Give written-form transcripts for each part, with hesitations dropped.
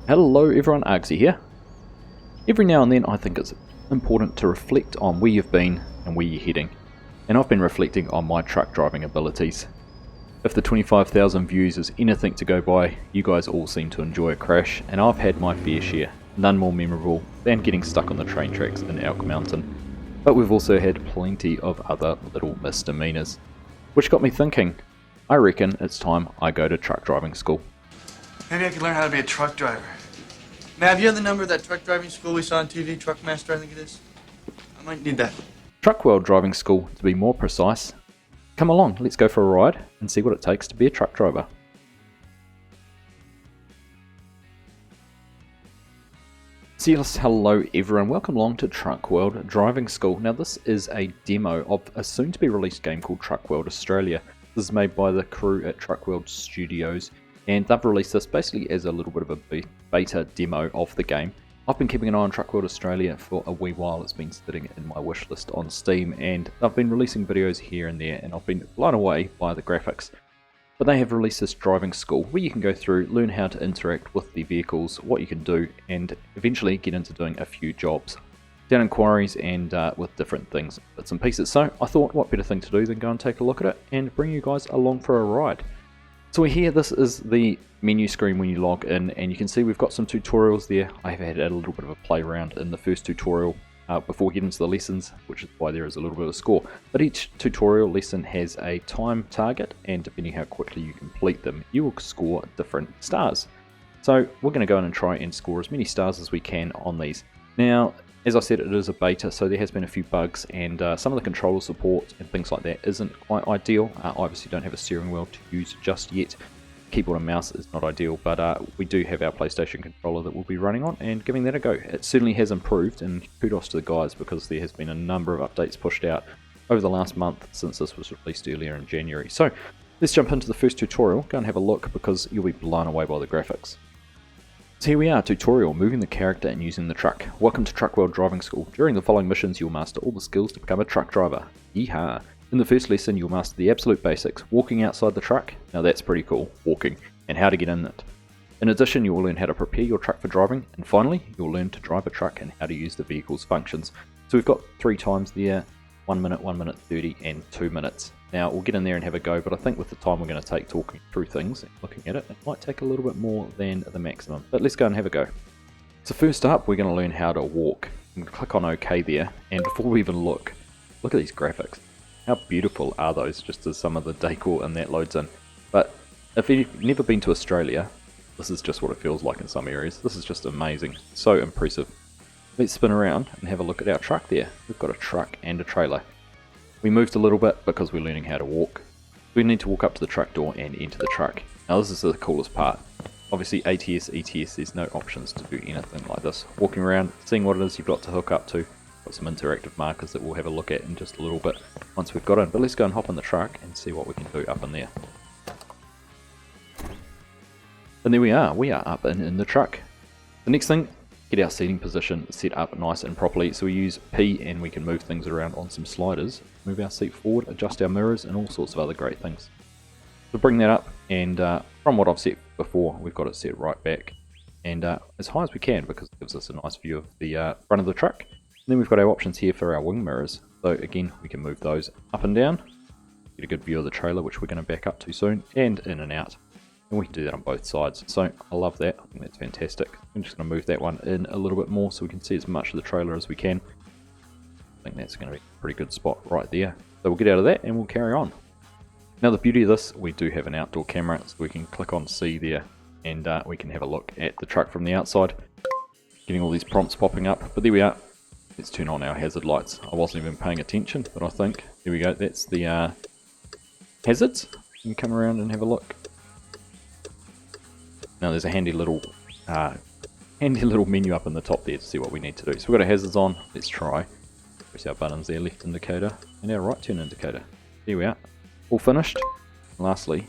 Hello everyone, Argsy here. Every now and then I think it's important to reflect on where you've been and where you're heading. And I've been reflecting on my truck driving abilities. If the 25,000 views is anything to go by, you guys all seem to enjoy a crash, and I've had my fair share, none more memorable than getting stuck on the train tracks in Elk Mountain. But we've also had plenty of other little misdemeanors, which got me thinking, I reckon it's time I go to truck driving school. Maybe I could learn how to be a truck driver. Mav, you have the number of that truck driving school we saw on TV, Truckmaster, I think it is? I might need that. Truck driving school, to be more precise. Come along, let's go for a ride and see what it takes to be a truck driver. So yes, hello everyone, welcome along to Truck World Driving School. Now this is a demo of a soon to be released game called Truck World Australia. This is made by the crew at Truck World Studios, and they've released this basically as a little bit of a beta demo of the game. I've been keeping an eye on Truck World Australia for a wee while. It's been sitting in my wish list on Steam, and they've been releasing videos here and there, and I've been blown away by the graphics. But they have released this driving school where you can go through, learn how to interact with the vehicles, what you can do, and eventually get into doing a few jobs down in quarries and with different things, bits and pieces. So I thought, what better thing to do than go and take a look at it and bring you guys along for a ride. So we're here, this is the menu screen when you log in, and you can see we've got some tutorials there. I have had a little bit of a play around in the first tutorial before getting to the lessons, which is why there is a little bit of a score. But each tutorial lesson has a time target, and depending how quickly you complete them, you will score different stars. So we're going to go in and try and score as many stars as we can on these. Now, as I said, it is a beta, so there has been a few bugs, and some of the controller support and things like that isn't quite ideal. I obviously don't have a steering wheel to use just yet. Keyboard and mouse is not ideal, but we do have our PlayStation controller that we'll be running on and giving that a go. It certainly has improved, and kudos to the guys because there has been a number of updates pushed out over the last month since this was released earlier in January. So let's jump into the first tutorial, go and have a look because you'll be blown away by the graphics. So here we are, tutorial, moving the character and using the truck. Welcome to Truck World Driving School. During the following missions you'll master all the skills to become a truck driver. Yeehaw! In the first lesson you'll master the absolute basics, walking outside the truck, now that's pretty cool, walking, and how to get in it. In addition you will learn how to prepare your truck for driving, and finally you'll learn to drive a truck and how to use the vehicle's functions. So we've got 3 times there, 1 minute, 1 minute 30 and 2 minutes. Now we'll get in there and have a go, but I think with the time we're going to take talking through things and looking at it, it might take a little bit more than the maximum. But let's go and have a go. So first up we're going to learn how to walk. I'm going to click on OK there, and before we even look at these graphics. How beautiful are those, just as some of the decor and that loads in. But if you've never been to Australia, this is just what it feels like in some areas. This is just amazing, so impressive. Let's spin around and have a look at our truck there. We've got a truck and a trailer. We moved a little bit because we're learning how to walk. We need to walk up to the truck door and enter the truck. Now this is the coolest part. Obviously ATS, ETS, there's no options to do anything like this. Walking around, seeing what it is you've got to hook up to. Got some interactive markers that we'll have a look at in just a little bit once we've got in. But let's go and hop in the truck and see what we can do up in there. And there we are up in the truck. The next thing, get our seating position set up nice and properly. So we use P and we can move things around on some sliders, move our seat forward, adjust our mirrors and all sorts of other great things. So bring that up, and from what I've set before, we've got it set right back and as high as we can because it gives us a nice view of the front of the truck. And then we've got our options here for our wing mirrors. So again, we can move those up and down, get a good view of the trailer, which we're going to back up to soon, and in and out. And we can do that on both sides. So I love that. I think that's fantastic. I'm just going to move that one in a little bit more so we can see as much of the trailer as we can. I think that's going to be a pretty good spot right there. So we'll get out of that and we'll carry on. Now the beauty of this, we do have an outdoor camera, so we can click on C there and we can have a look at the truck from the outside. Getting all these prompts popping up, but there we are. Let's turn on our hazard lights. I wasn't even paying attention, but I think, here we go, that's the hazards. You can come around and have a look. Now there's a handy little menu up in the top there to see what we need to do. So we've got our hazards on, let's try. Press our buttons there, left indicator, and our right turn indicator. There we are, all finished. And lastly,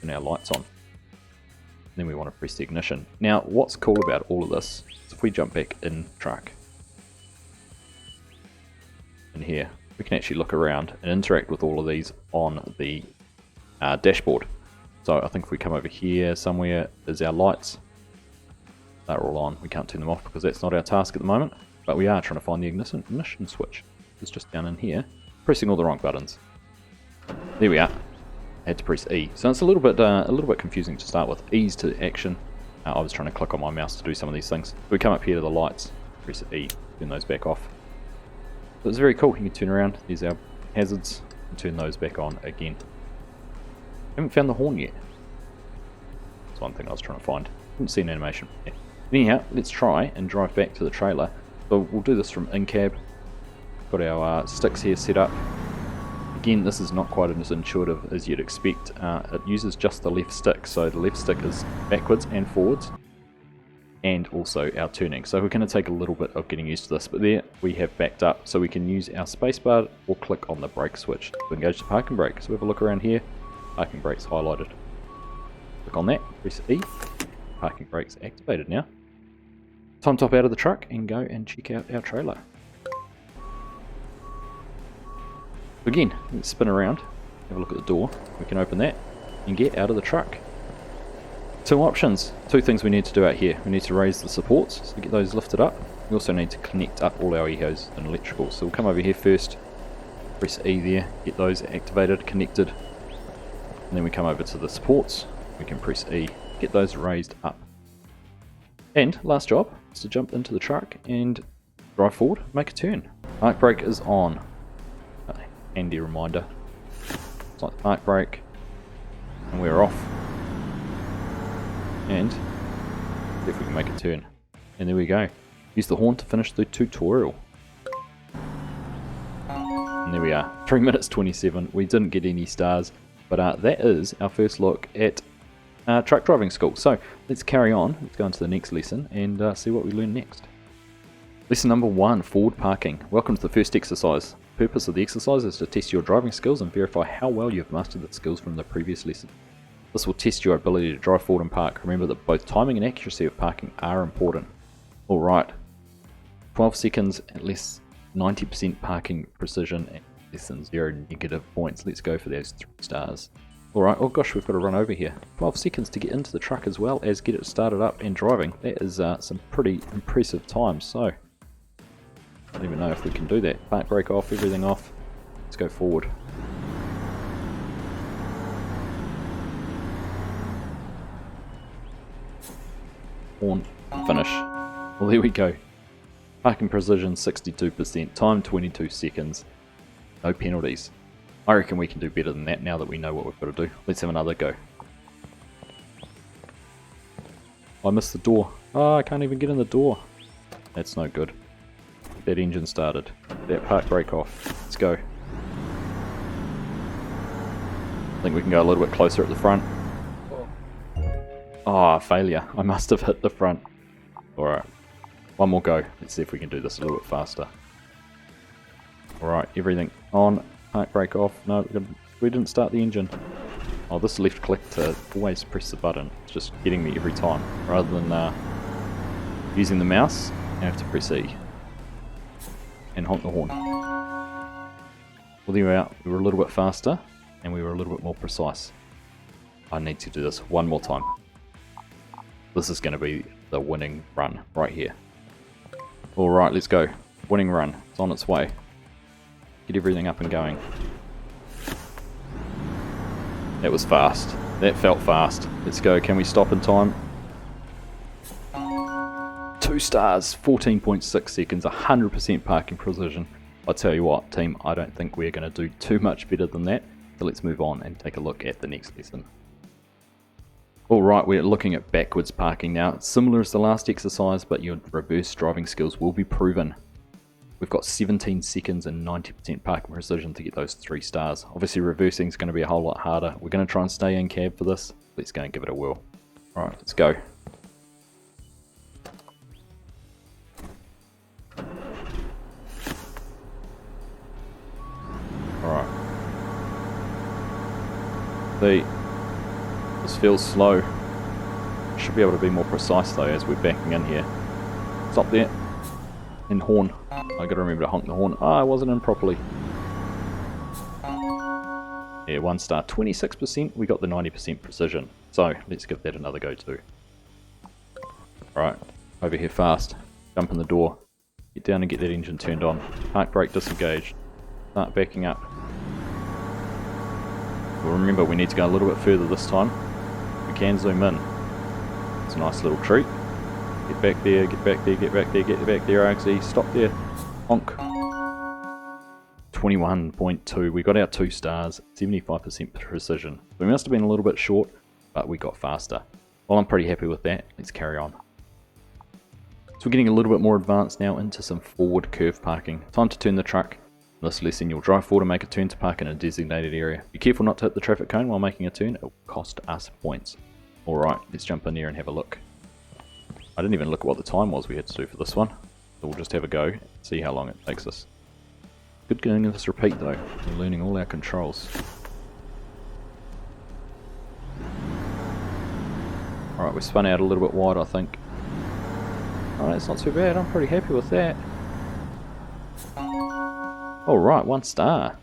turn our lights on. And then we want to press the ignition. Now what's cool about all of this is if we jump back in truck, in here, we can actually look around and interact with all of these on the dashboard. So I think if we come over here somewhere, there's our lights. They're all on. We can't turn them off because that's not our task at the moment. But we are trying to find the ignition switch. It's just down in here. Pressing all the wrong buttons. There we are. Had to press E. So it's a little bit confusing to start with. E's to action. I was trying to click on my mouse to do some of these things. So we come up here to the lights. Press E. Turn those back off. So it's very cool. You can turn around. There's our hazards. And turn those back on again. Haven't found the horn yet. That's one thing I was trying to find. Didn't see an animation yet. Anyhow, let's try and drive back to the trailer. So we'll do this from in-cab. Got our sticks here set up. Again, this is not quite as intuitive as you'd expect. It uses just the left stick, so the left stick is backwards and forwards, and also our turning. So we're going to take a little bit of getting used to this, but there we have backed up, so we can use our spacebar or click on the brake switch to engage the parking brake. So we have a look around here, parking brake's highlighted. Click on that, press E, parking brake's activated now. Time to hop out of the truck and go and check out our trailer. Again, let's spin around, have a look at the door. We can open that and get out of the truck. Two options, two things we need to do out here. We need to raise the supports, so get those lifted up. We also need to connect up all our EHOs and electricals. So we'll come over here first, press E there, get those activated, connected. And then we come over to the supports, we can press E, get those raised up. And last job is to jump into the truck and drive forward, make a turn. Park brake is on. Handy reminder. It's like the park brake, and we're off. And see if we can make a turn. And there we go. Use the horn to finish the tutorial. And there we are. 3 minutes 27. We didn't get any stars, but that is our first look at truck driving school. So let's carry on. Let's go into the next lesson and see what we learn next. Lesson number 1, forward parking. Welcome to the first exercise. The purpose of the exercise is to test your driving skills and verify how well you have mastered the skills from the previous lesson. This will test your ability to drive forward and park. Remember that both timing and accuracy of parking are important. Alright, 12 seconds at less 90% parking precision and less than 0 negative points. Let's go for those 3 stars. Alright, oh gosh, we've got to run over here. 12 seconds to get into the truck as well as get it started up and driving. That is some pretty impressive times, so I don't even know if we can do that. Park brake off, everything off. Let's go forward. Horn, finish. Well, there we go. Parking precision 62%, time 22 seconds. No penalties. I reckon we can do better than that now that we know what we've got to do. Let's have another go. I missed the door. Oh, I can't even get in the door. That's no good. That engine started. That park brake off. Let's go. I think we can go a little bit closer at the front. Ah, failure. I must have hit the front. Alright. One more go. Let's see if we can do this a little bit faster. Alright, everything on. Park brake off. No, we didn't start the engine. Oh, this left click to always press the button. It's just getting me every time. Rather than using the mouse, I have to press E. And honk the horn. Well, there we are. We were a little bit faster and we were a little bit more precise. I need to do this one more time. This is going to be the winning run right here. Alright, let's go. Winning run. It's on its way. Get everything up and going. That was fast. That felt fast. Let's go. Can we stop in time? 2 stars, 14.6 seconds, 100% parking precision. I tell you what, team, I don't think we're going to do too much better than that. So let's move on and take a look at the next lesson. Alright, we're looking at backwards parking now. It's similar as the last exercise, but your reverse driving skills will be proven. We've got 17 seconds and 90% parking precision to get those 3 stars. Obviously reversing is going to be a whole lot harder. We're going to try and stay in cab for this. Let's go and give it a whirl. Alright, let's go. Alright. See, this feels slow. Should be able to be more precise though as we're backing in here. Stop there. And horn. I gotta remember to honk the horn. Ah, I wasn't in properly. Yeah, 1 star. 26%. We got the 90% precision. So let's give that another go too. Alright. Over here fast. Jump in the door. Get down and get that engine turned on. Park brake disengaged. Start backing up. Well, remember, we need to go a little bit further this time. We can zoom in. It's a nice little treat. Get back there, get back there, get back there, get back there, Argsy. Stop there. Honk. 21.2. We got our 2 stars, 75% precision. We must have been a little bit short, but we got faster. Well, I'm pretty happy with that. Let's carry on. So we're getting a little bit more advanced now into some forward curve parking. Time to turn the truck. In this lesson, you'll drive forward and make a turn to park in a designated area. Be careful not to hit the traffic cone while making a turn. It will cost us points. Alright, let's jump in there and have a look. I didn't even look at what the time was we had to do for this one. So we'll just have a go and see how long it takes us. Good getting this repeat though. We're learning all our controls. Alright, we spun out a little bit wide, I think. Alright, it's not too bad. I'm pretty happy with that. Alright, 1 star.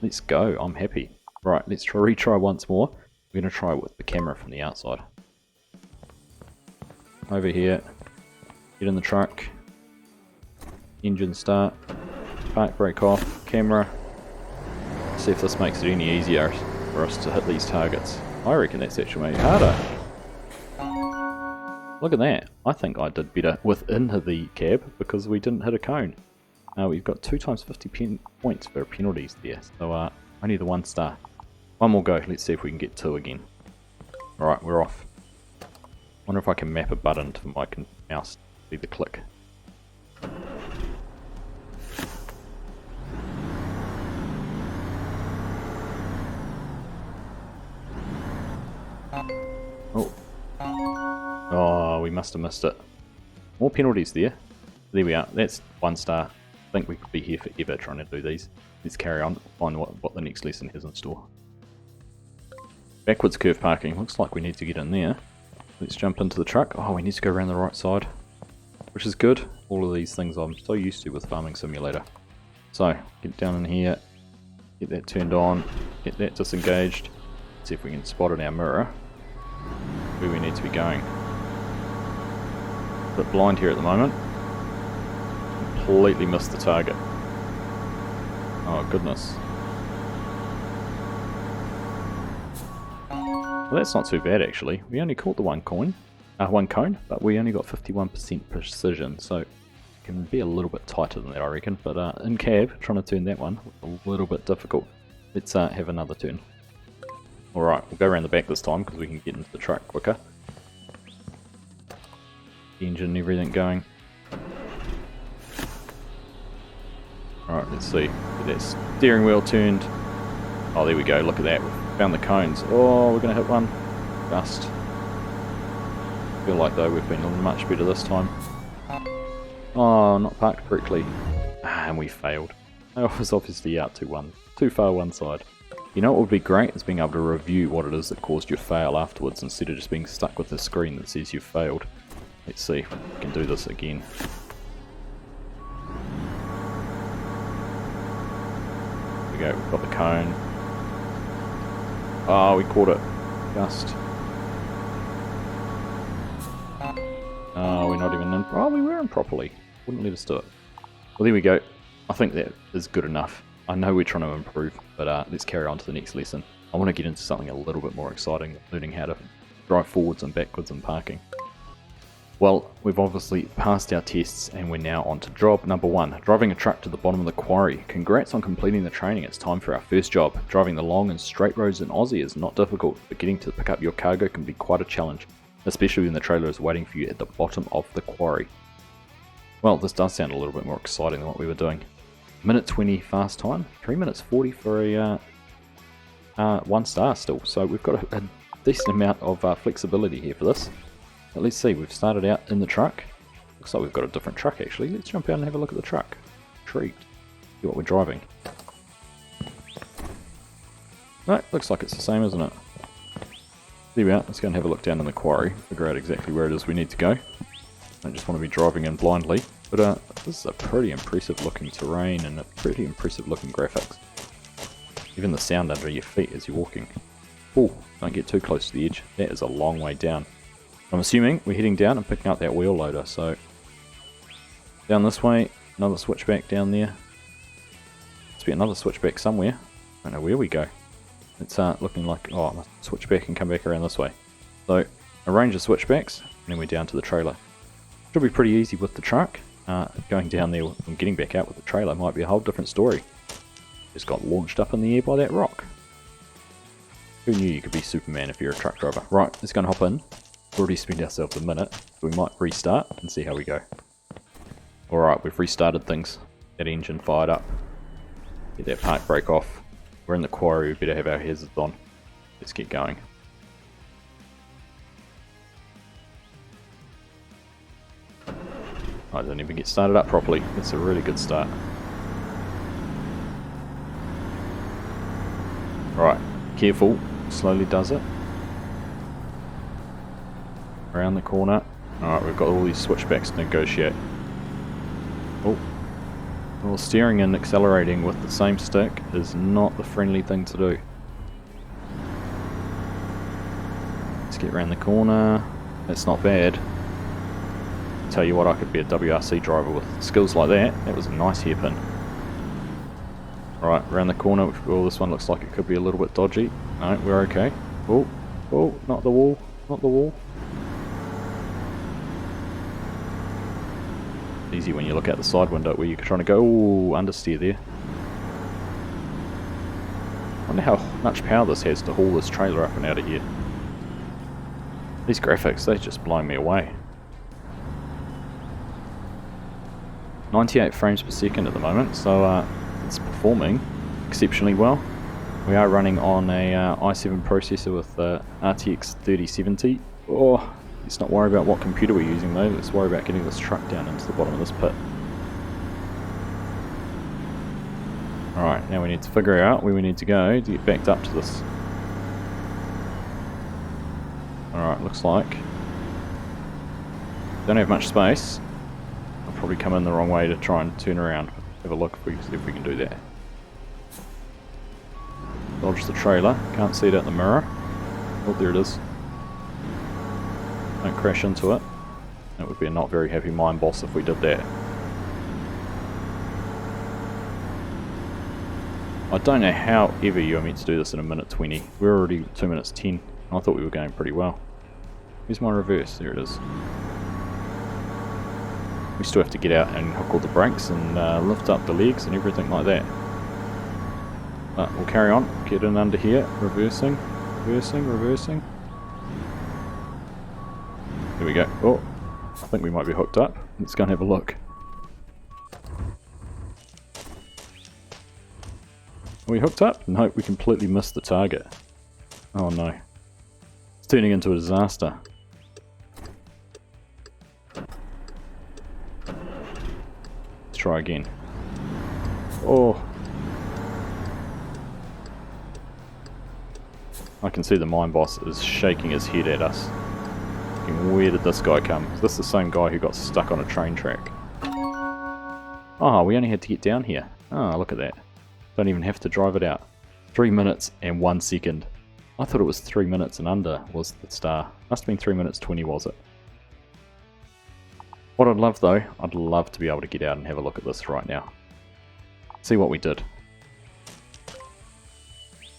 Let's go. I'm happy. Right, let's retry once more. We're going to try it with the camera from the outside. Over here. Get in the truck. Engine start. Park brake off. Camera. See if this makes it any easier for us to hit these targets. I reckon that's actually made it harder. Look at that. I think I did better within the cab because we didn't hit a cone. We've got 2 times 50 points for penalties there, so only the 1 star. One more go, let's see if we can get 2 again. Alright, we're off. Wonder if I can map a button to my mouse to see the click. Oh. Oh, we must have missed it. More penalties there. There we are, that's 1 star. I think we could be here forever trying to do these. Let's carry on, find what the next lesson has in store. Backwards curve parking, looks like we need to get in there. Let's jump into the truck. Oh, we need to go around the right side, which is good. All of these things I'm so used to with Farming Simulator. So, get down in here, get that turned on, get that disengaged. See if we can spot in our mirror where we need to be going. A bit blind here at the moment. Completely missed the target. Oh goodness. Well, that's not too bad actually. We only caught the one cone, but we only got 51% precision, so it can be a little bit tighter than that I reckon. But in cab, trying to turn that one was a little bit difficult. Let's have another turn. Alright, we'll go around the back this time because we can get into the truck quicker. Engine and everything going. Alright, let's see. Get that steering wheel turned. Oh, there we go. Look at that. We've found the cones. Oh, we're going to hit one. Just. I feel like, though, we've been much better this time. Oh, not parked correctly. And we failed. I was obviously out too far one side. You know what would be great is being able to review what it is that caused your fail afterwards instead of just being stuck with the screen that says you've failed. Let's see if we can do this again. We go, we've got the cone. Oh, we caught it. Just. Oh, we're not even in. Oh, we were in properly. Wouldn't let us do it. Well, there we go. I think that is good enough. I know we're trying to improve, but let's carry on to the next lesson. I want to get into something a little bit more exciting, learning how to drive forwards and backwards and parking. Well, we've obviously passed our tests and we're now on to job number 1, driving a truck to the bottom of the quarry. Congrats on completing the training, it's time for our first job. Driving the long and straight roads in Aussie is not difficult, but getting to pick up your cargo can be quite a challenge, especially when the trailer is waiting for you at the bottom of the quarry. Well, this does sound a little bit more exciting than what we were doing. Minute 20 fast time, 3 minutes 40 for a 1 star still, so we've got a decent amount of flexibility here for this. But let's see, we've started out in the truck. Looks like we've got a different truck actually. Let's jump out and have a look at the truck. Intrigued. See what we're driving. No, looks like it's the same, isn't it? There we are. Let's go and have a look down in the quarry. Figure out exactly where it is we need to go. Don't just want to be driving in blindly. But this is a pretty impressive looking terrain and a pretty impressive looking graphics. Even the sound under your feet as you're walking. Oh, don't get too close to the edge. That is a long way down. I'm assuming we're heading down and picking up that wheel loader, so down this way, another switchback down there. Must be another switchback somewhere. I don't know where we go. It's looking like, oh, I must switch back and come back around this way. So, a range of switchbacks, and then we're down to the trailer. Should be pretty easy with the truck. Going down there and getting back out with the trailer might be a whole different story. Just got launched up in the air by that rock. Who knew you could be Superman if you're a truck driver? Right, let's go and hop in. We've already spent ourselves a minute, so we might restart and see how we go. Alright, we've restarted things. That engine fired up. Get that park brake off. We're in the quarry, we better have our hazards on. Let's get going. I didn't even get started up properly. That's a really good start. Right, careful. Slowly does it. Around the corner. Alright, we've got all these switchbacks to negotiate. Oh. Well, steering and accelerating with the same stick is not the friendly thing to do. Let's get around the corner. That's not bad. Tell you what, I could be a WRC driver with skills like that. That was a nice hairpin. Right, around the corner. Oh, this one looks like it could be a little bit dodgy. No, we're okay. Oh, oh, not the wall. Not the wall. Easy when you look out the side window where you're trying to go. Ooh, understeer there. I wonder how much power this has to haul this trailer up and out of here. These graphics, they just blow me away. 98 frames per second at the moment, so it's performing exceptionally well. We are running on a i7 processor with RTX 3070. Oh, let's not worry about what computer we're using though, let's worry about getting this truck down into the bottom of this pit. Alright, now we need to figure out where we need to go to get backed up to this. Alright, looks like don't have much space. I'll probably come in the wrong way to try and turn around. Have a look see if we can do that. Dodge the trailer, can't see it at the mirror. Oh, there it is. Don't crash into it. That would be a not very happy mine boss if we did that. I don't know how ever you are meant to do this in 1:20. We're already 2 minutes 10. I thought we were going pretty well. Here's my reverse, there it is. We still have to get out and hook all the brakes and lift up the legs and everything like that. But we'll carry on, get in under here, reversing, reversing, reversing. There we go. Oh, I think we might be hooked up. Let's go and have a look. Are we hooked up? No, we completely missed the target. Oh no. It's turning into a disaster. Let's try again. Oh. I can see the mine boss is shaking his head at us. Where did this guy come? Is this the same guy who got stuck on a train track? Oh, we only had to get down here. Oh, look at that. Don't even have to drive it out. 3 minutes and 1 second. I thought it was 3 minutes and under was the star. Must have been 3 minutes 20, was it? What I'd love though, I'd love to be able to get out and have a look at this right now. See what we did.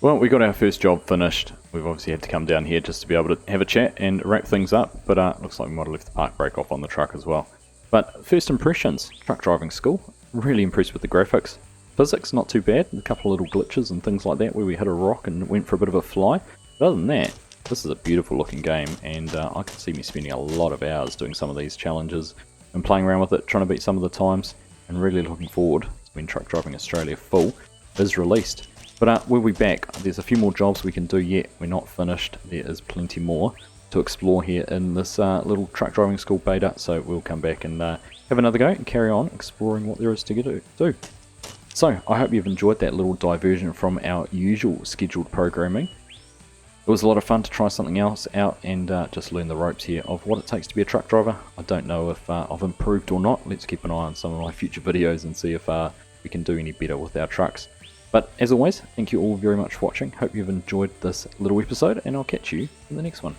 Well, we got our first job finished. We've obviously had to come down here just to be able to have a chat and wrap things up, but looks like we might have left the park brake off on the truck as well. But first impressions, truck driving school, really impressed with the graphics. Physics, not too bad, a couple of little glitches and things like that where we hit a rock and went for a bit of a fly. But other than that, this is a beautiful looking game, and I can see me spending a lot of hours doing some of these challenges and playing around with it, trying to beat some of the times, and really looking forward to when Truck Driving Australia Full is released. But we'll be back. There's a few more jobs we can do yet. We're not finished. There is plenty more to explore here in this little truck driving school beta. So we'll come back and have another go and carry on exploring what there is to do. So I hope you've enjoyed that little diversion from our usual scheduled programming. It was a lot of fun to try something else out and just learn the ropes here of what it takes to be a truck driver. I don't know if I've improved or not. Let's keep an eye on some of my future videos and see if we can do any better with our trucks. But as always, thank you all very much for watching. Hope you've enjoyed this little episode, and I'll catch you in the next one.